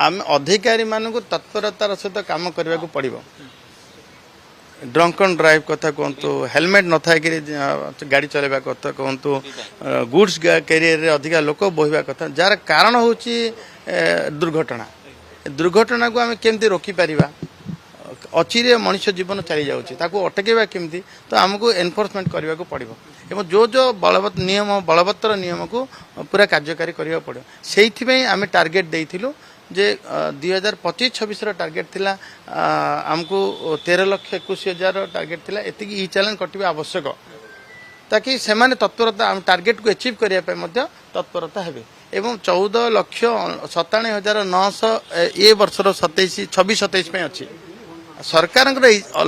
आम अधिकारी मानक तत्परतार सहित काम करने को पड़ो ड्रंक एंड ड्राइव कथा कहतु हेलमेट न था गाड़ी चलवा कथा कहतु गुड्स कैरियर अधिक लोक बोहवा कथा जार कारण हूँ दुर्घटना दुर्घटना को आम केमती रोकीपर अचिरे मनुष्य जीवन चली जाऊँगी अटकेवा केमती तो आमको एनफोर्समेंट करने को पड़ो एवं जो जो बलवत्तर नियम को पूरा कार्यकारी करने पड़ो से आम टार्गेट देइथिलु जे 2025-26 टार्गेट थिला आमको 13,21,000 टार्गेट थिला एतिकी ई चैलेंज कटिबा आवश्यक ताकि सेमाने तत्परता आम टार्गेट को अचीव करिया पे मध्य तत्परता हेबे एवं 14,97,900 ए वर्षर 26-27 पे अछि सरकार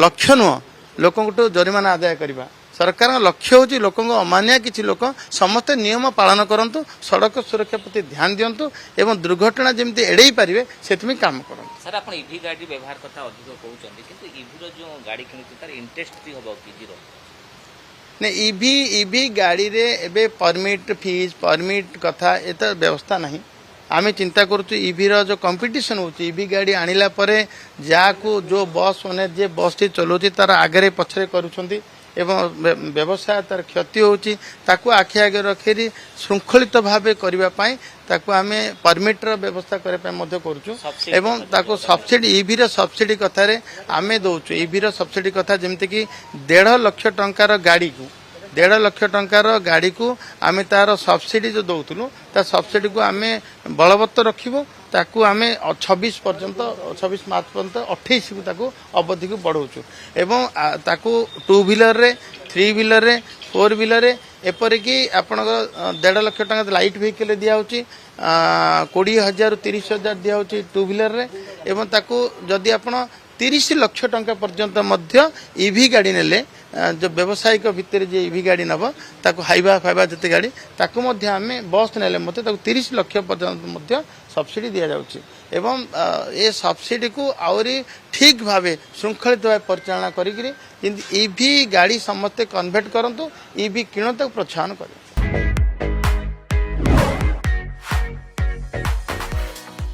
लक्ष्य नुह लोक जरिमाना आदाय करवा सरकार लक्ष्य हूँ लोक अमानिया किसी लोक समस्ते नियम पालन करूँ सड़क सुरक्षा प्रति ध्यान दिंतु एवं दुर्घटना जमी एड़े पारे से काम करूँ। सर आप ईवी गाड़ी व्यवहार कथा अधिक कहते किंतु ईवी जो गाड़ी किणुचे तार इंटरेस्ट भी हम कि जीरो नहीं ईवी गाड़ी रे एबे परमिट फीस परमिट कथा ये तो व्यवस्था नहीं आम चिंता करूँ ईवी जो कंपटीशन होची ईवी गाड़ी आनिला परे जाकू जो बस ओनर जे बस टी चलाउची तार आगे पछरे करूछंती एवं व्यवसाय तार क्षति होची ताकू आखि आगे रखी श्रृंखलित भाव करने ताकू आम परमिटर व्यवस्था करने करूँ एवं ताकू सब्सिडी ईवी सब्सिडी कथार आम दौचु ईवी सब्सिडी कथा जमती कि 1.5 लाख टंकार गाड़ी को 1.5 लाख टंकार गाड़ी को आम तार सब्सिडी जो दौलु ता सब्सिडी को आम बलवत्तर रखिबो ताकू आम 26 पर्यंत 26 मार्च पर्यंत 28 को ताकू अवधि को बढ़ाऊँ एवं ताकू 2 व्हीलर रे 3 व्हीलर रे 4 व्हीलर रे एपरिक आपण 1.5 लाख टंका लाइट व्हीकल दिखाऊँगी 20,000 30,000 दिखाऊँगी 2 व्हीलर रे एवं ताकू जदि आपण 30 लाख टंका पर्यंत मध्य ईवी गाड़ी नेले जो व्यावसायिक भितर जे ईवी गाड़ी नब ताकू हाइवा फाइवा जिते गाड़ी ताकू मध्य आम बस नेले मध्य ताकू 30 लाख पर्यंत मध्य सब्सिडी दि जाउछि एवं ए सब्सिडी को आउरी ठीक भावे श्रृंखलित भाव परिचालना करी ईवी गाड़ी समस्ते कन्वर्ट करंतु ईवी किणत प्रोत्साहन कर।